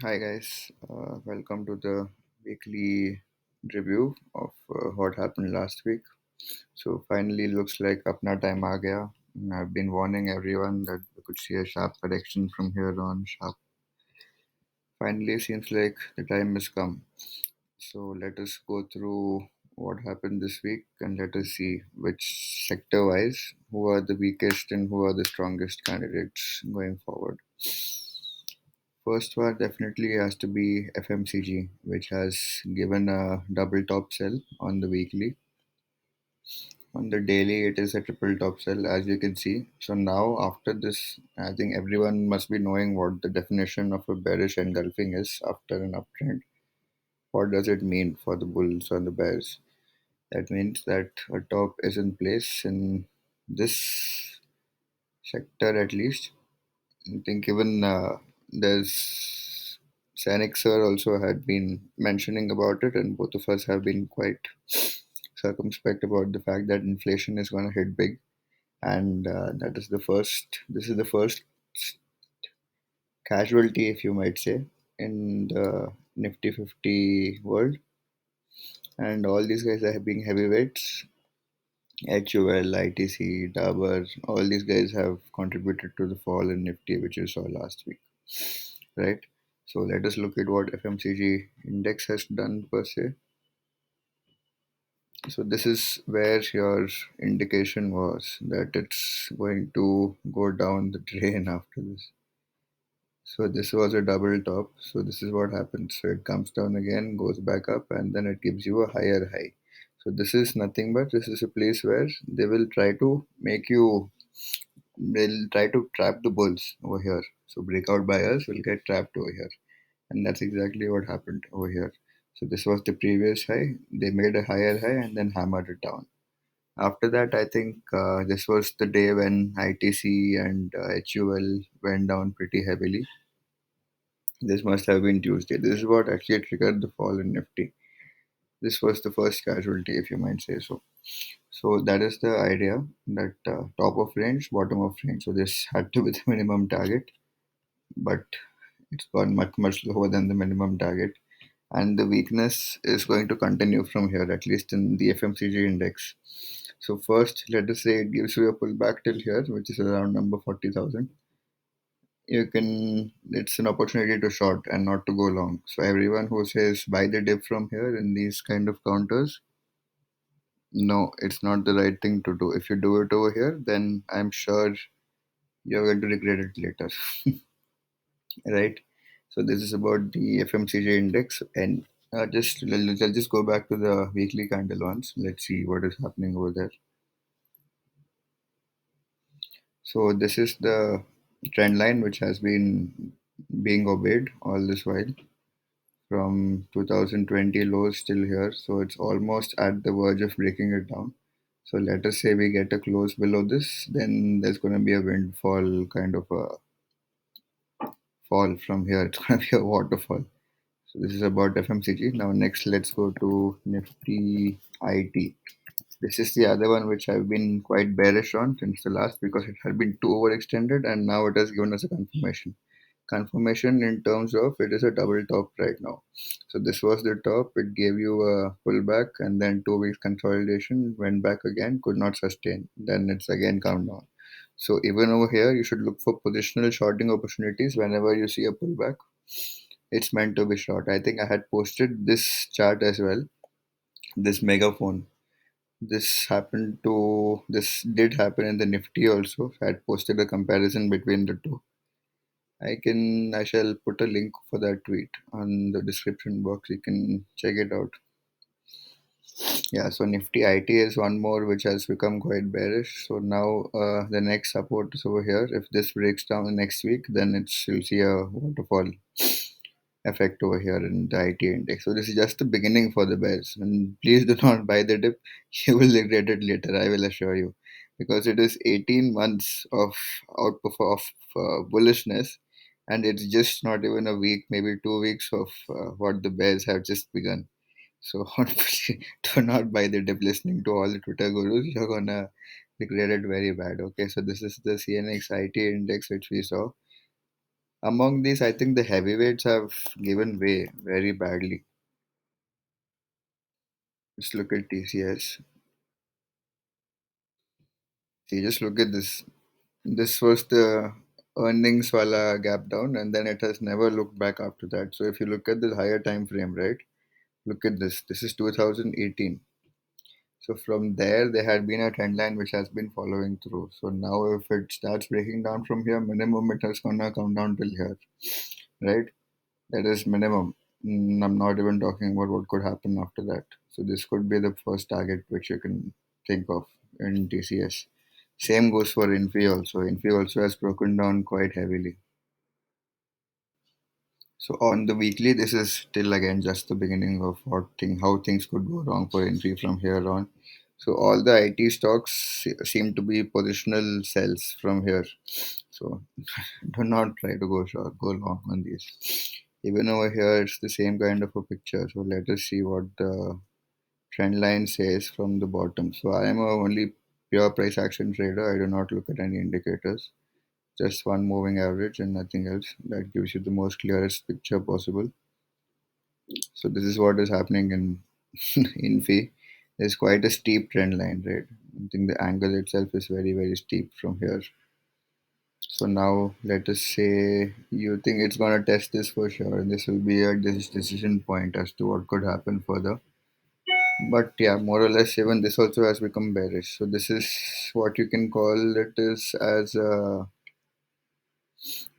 Hi guys, welcome to the weekly review of what happened last week. So finally, looks like apna time aa gaya. And I've been warning everyone that we could see a sharp correction from here on. Sharp. Finally, seems like the time has come. So let us go through what happened this week and let us see which sector-wise who are the weakest and who are the strongest candidates going forward. First one definitely has to be FMCG, which has given a double top sell on the weekly. On the daily, it is a triple top sell, as you can see. So now, after this, I think everyone must be knowing what the definition of a bearish engulfing is after an uptrend. What does it mean for the bulls or the bears? That means that a top is in place in this sector at least. I think even there's Sanik sir also had been mentioning about it, and both of us have been quite circumspect about the fact that inflation is going to hit big, and that is the first. This is the first casualty, if you might say, in the Nifty 50 world, and all these guys are being heavyweights. HUL, ITC, Dabur, all these guys have contributed to the fall in Nifty, which you saw last week, right? So let us look at what FMCG index has done per se. So this is where your indication was that it's going to go down the drain after this. So this was a double top. So this is what happens. So it comes down again, goes back up, and then it gives you a higher high. So this is nothing but this is a place where they will try to make you they'll try to trap the bulls over here. So breakout buyers will get trapped over here. And that's exactly what happened over here. So this was the previous high. They made a higher high and then hammered it down. After that, I think this was the day when ITC and HUL went down pretty heavily. This must have been Tuesday. This is what actually triggered the fall in Nifty. This was the first casualty, if you might say so. So that is the idea that top of range, bottom of range. So this had to be the minimum target, but it's gone much lower than the minimum target. And the weakness is going to continue from here, at least in the FMCG index. So first, let us say it gives you a pullback till here, which is around number 40,000. You can, it's an opportunity to short and not to go long. So everyone who says buy the dip from here in these kind of counters, no, it's not the right thing to do. If you do it over here, then I'm sure you're going to regret it later, right? So this is about the FMCG index, and I'll just go back to the weekly candle ones. Let's see what is happening over there. So this is the trend line which has been being obeyed all this while from 2020 lows still here. So it's almost at the verge of breaking it down. So let us say we get a close below this, then there's going to be a windfall kind of a fall from here. It's going to be a waterfall. So this is about FMCG. Now next, let's go to Nifty IT. This is the other one which I've been quite bearish on since the last because it had been too overextended and now it has given us a confirmation. Confirmation in terms of it is a double top right now. So this was the top, it gave you a pullback and then 2 weeks consolidation, went back again, could not sustain. Then it's again come down. So even over here, you should look for positional shorting opportunities whenever you see a pullback. It's meant to be short. I think I had posted this chart as well, this megaphone. This did happen in the Nifty also. I had posted a comparison between the two. I shall put a link for that tweet on the description box. You can check it out. Yeah, so Nifty IT is one more which has become quite bearish. So now the next support is over here. If this breaks down next week, then you'll see a waterfall effect over here in the IT index. So this is just the beginning for the bears. And please do not buy the dip. You will regret it later, I will assure you. Because it is 18 months of bullishness and it's just not even a week, maybe 2 weeks of what the bears have just begun. So do not buy the dip listening to all the Twitter gurus. You're gonna regret it very bad. Okay, so this is the CNX IT index which we saw. Among these, I think the heavyweights have given way very badly. Just look at TCS. See, just look at this. This was the earnings wala gap down, and then it has never looked back after that. So if you look at the higher time frame, right? Look at this. This is 2018. So from there, there had been a trend line which has been following through. So now, if it starts breaking down from here, minimum it is gonna come down till here, right? That is minimum. I'm not even talking about what could happen after that. So this could be the first target which you can think of in TCS. Same goes for Infi also. Infi also has broken down quite heavily. So on the weekly, this is still again just the beginning of how things could go wrong for Infi from here on. So all the IT stocks seem to be positional sells from here. So do not try to go short, go long on these. Even over here, it's the same kind of a picture. So let us see what the trend line says from the bottom. So I am a only pure price action trader. I do not look at any indicators. Just one moving average and nothing else. That gives you the most clearest picture possible. So this is what is happening in in Fee. There's quite a steep trend line, right? I think the angle itself is very steep from here. So now let us say you think it's gonna test this for sure. This will be a decision point as to what could happen further. But yeah, more or less even this also has become bearish. So this is what you can call it is as a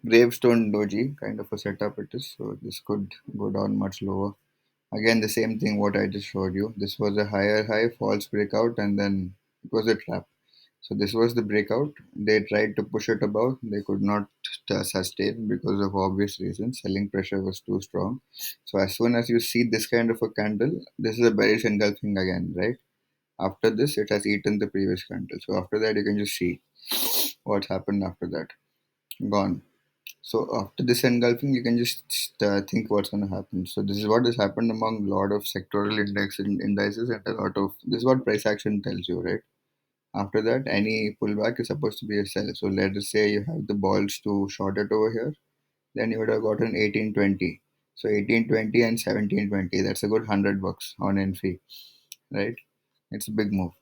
gravestone doji kind of a setup it is. So this could go down much lower. Again, the same thing what I just showed you. This was a higher high, false breakout, and then it was a trap. So this was the breakout. They tried to push it above. They could not sustain because of obvious reasons. Selling pressure was too strong. So as soon as you see this kind of a candle, this is a bearish engulfing again, right? After this, it has eaten the previous candle. So after that, you can just see what's happened after that. Gone. So after this engulfing, you can just think what's going to happen. So this is what has happened among a lot of sectoral indices and a lot of this is what price action tells you, right? After that, any pullback is supposed to be a sell. So let us say you have the balls to short it over here, then you would have gotten 1820. So 1820 and 1720. That's a good $100 on NFI, right? It's a big move.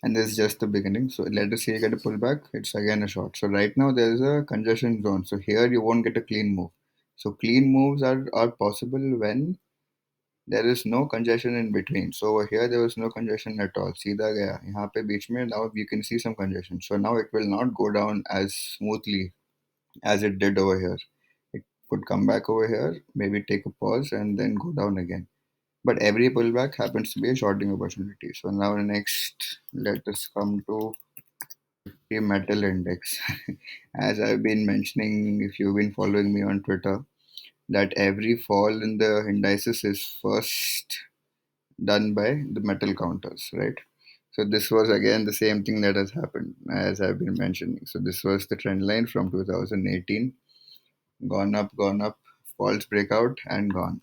And this is just the beginning. So let us say you get a pullback, it's again a short. So right now there is a congestion zone. So here you won't get a clean move. So clean moves are possible when there is no congestion in between. So over here there was no congestion at all. सीधा गया यहाँ पे बीच में now you can see some congestion. So now it will not go down as smoothly as it did over here. It could come back over here, maybe take a pause and then go down again. But every pullback happens to be a shorting opportunity. So now next, let us come to the metal index. As I've been mentioning, if you've been following me on Twitter, that every fall in the indices is first done by the metal counters, right? So this was again the same thing that has happened as I've been mentioning. So this was the trend line from 2018, gone up, false breakout, and gone.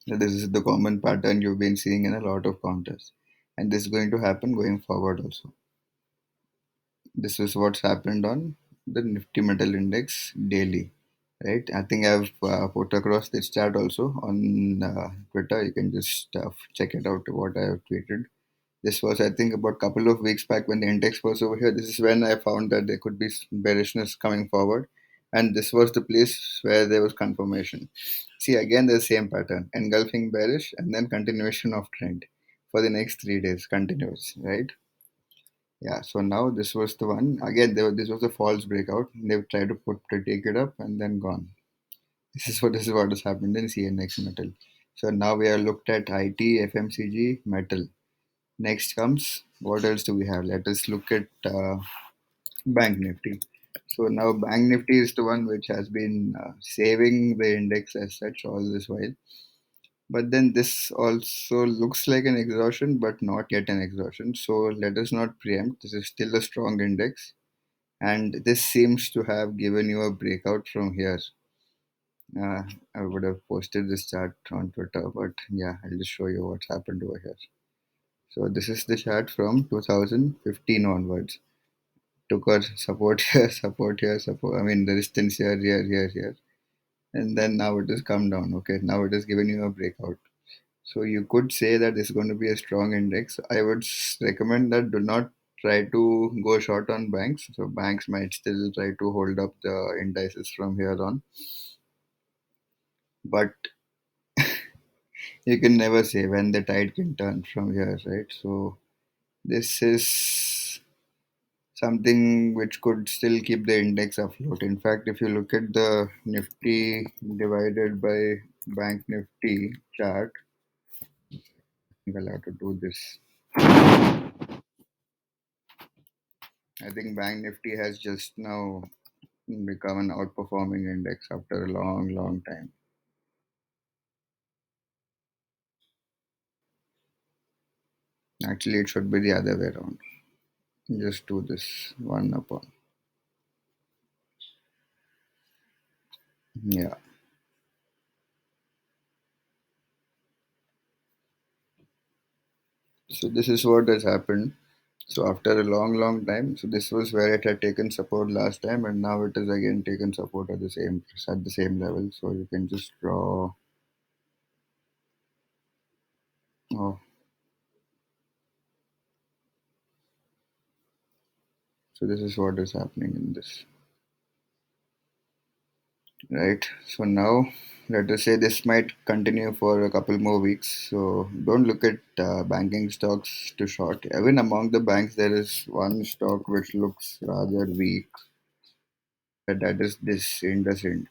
So this is the common pattern you've been seeing in a lot of counters, and this is going to happen going forward also. This is what's happened on the Nifty Metal Index daily, right? I think I've put across this chart also on Twitter. You can just check it out what I have tweeted. This was, I think, about a couple of weeks back when the index was over here. This is when I found that there could be bearishness coming forward, and this was the place where there was confirmation. See, again, the same pattern: engulfing bearish, and then continuation of trend for the next 3 days, continuous, right? Yeah, so now this was the one. Again, this was a false breakout. They tried to take it up and then gone. This is what has happened in CNX metal. So now we have looked at IT, FMCG, metal. Next comes what else do we have? Let us look at Bank Nifty. So now Bank Nifty is the one which has been saving the index as such all this while. But then this also looks like an exhaustion, but not yet an exhaustion. So let us not preempt. This is still a strong index, and this seems to have given you a breakout from here. Uh, I would have posted this chart on Twitter, but yeah, I'll just show you what's happened over here. So this is the chart from 2015 onwards. took our support here, support here, support. I mean, the resistance here, here, here, here, and then now it has come down. Okay, now it has given you a breakout. So you could say that this is going to be a strong index. I would recommend that do not try to go short on banks. So banks might still try to hold up the indices from here on, but you can never say when the tide can turn from here, right? So this is something which could still keep the index afloat. In fact, if you look at the Nifty divided by Bank Nifty chart, I think I'll have to do this. I think Bank Nifty has just now become an outperforming index after a long, long time. Actually, it should be the other way around. Just do this one upon. Yeah. So this is what has happened. So after a long, long time, so this was where it had taken support last time, and now it has again taken support at the same level. So you can just draw. Oh, so this is what is happening in this, right? So now, let us say this might continue for a couple more weeks. So don't look at banking stocks to short. Even among the banks, there is one stock which looks rather weak. That is this IndusInd.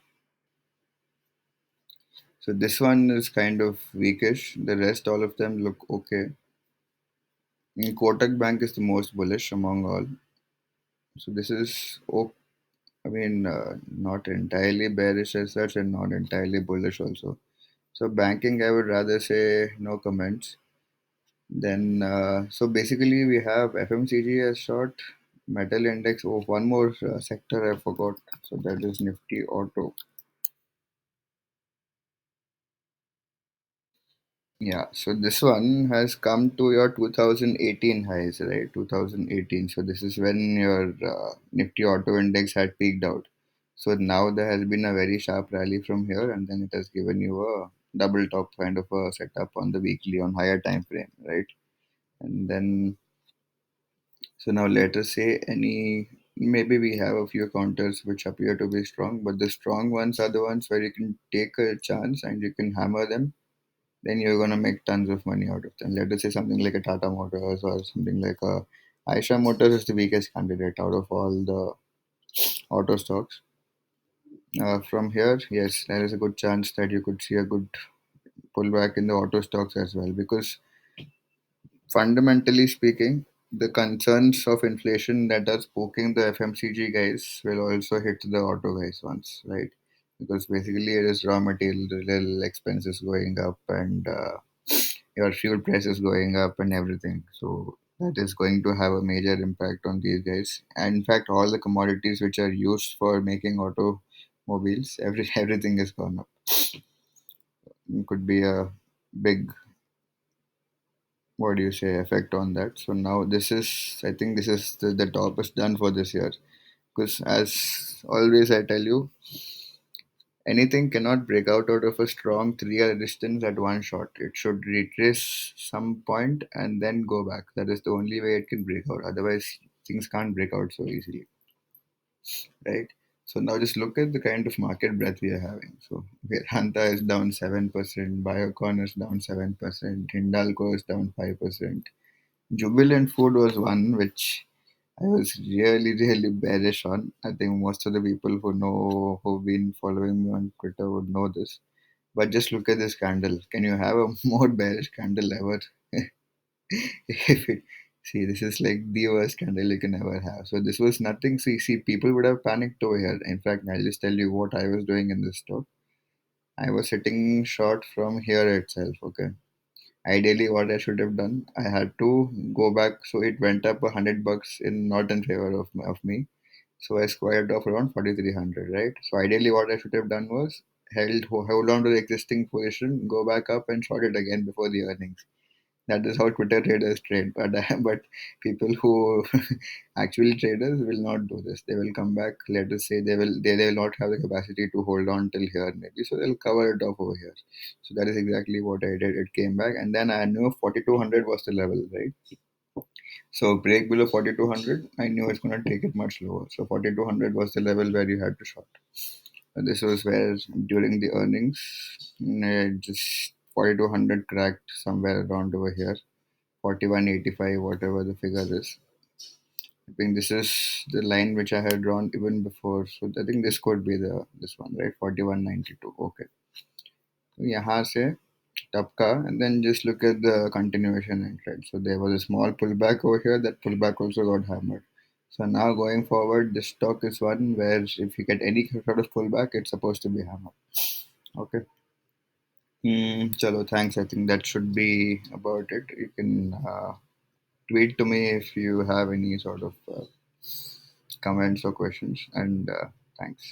So this one is kind of weakish. The rest, all of them look okay. Kotak Bank is the most bullish among all. So this is, oh, I mean, not entirely bearish as such and not entirely bullish also. So banking, I would rather say no comments. Then, so basically we have FMCG as short, metal index. Oh, one more sector I forgot. So that is Nifty Auto. Yeah, so this one has come to your 2018 highs, right? 2018. So this is when your Nifty Auto Index had peaked out. So now there has been a very sharp rally from here, and then it has given you a double top kind of a setup on the weekly on higher time frame, right? And then so now let us say any maybe we have a few counters which appear to be strong, but the strong ones are the ones where you can take a chance and you can hammer them, then you're gonna make tons of money out of them. Let us say something like a Tata Motors or something like a Aisha Motors is the weakest candidate out of all the auto stocks. From here, yes, there is a good chance that you could see a good pullback in the auto stocks as well because fundamentally speaking, the concerns of inflation that are poking the FMCG guys will also hit the auto guys once, right? Because basically it is raw material expenses going up and your fuel prices going up and everything. So that is going to have a major impact on these guys. And in fact, all the commodities which are used for making automobiles, everything has gone up. It could be a big, what do you say, effect on that. So now this is, I think this is the top is done for this year. Because as always, I tell you, anything cannot break out of a strong 3 year distance at one shot. It should retrace some point and then go back. That is the only way it can break out. Otherwise, things can't break out so easily, right? So now just look at the kind of market breadth we are having. So Vedanta is down 7%, Biocon is down 7%, Hindalco is down 5%. Jubilant Food was one which I was really, really bearish on. I think most of the people who've been following me on Twitter would know this. But just look at this candle. Can you have a more bearish candle ever? if it, see, this is like the worst candle you can ever have. So this was nothing. See, people would have panicked over here. In fact, I'll just tell you what I was doing in this stock. I was sitting short from here itself. Okay. Ideally, what I should have done, I had to go back. So it went up $100 in not in favor of me. So I squared off around 4,300, right? So ideally, what I should have done was hold on to the existing position, go back up and short it again before the earnings. That is how Twitter traders trade. But people who actually traders will not do this. They will come back. Let us say they will not have the capacity to hold on till here maybe. So they'll cover it off over here. So that is exactly what I did. It came back, and then I knew 4200 was the level, right? So break below 4200, I knew it's going to take it much lower. So 4200 was the level where you had to short. And this was where during the earnings, just 4200 cracked somewhere around over here, 4185, whatever the figure is. I think this is the line which I had drawn even before. So I think this could be the this one, right? 4192. Okay. So यहाँ से टपका and then just look at the continuation and trend. So there was a small pullback over here. That pullback also got hammered. So now going forward, this stock is one where if you get any sort of pullback, it's supposed to be hammered. Okay. Chalo, thanks. I think that should be about it. You can tweet to me if you have any sort of comments or questions. And thanks.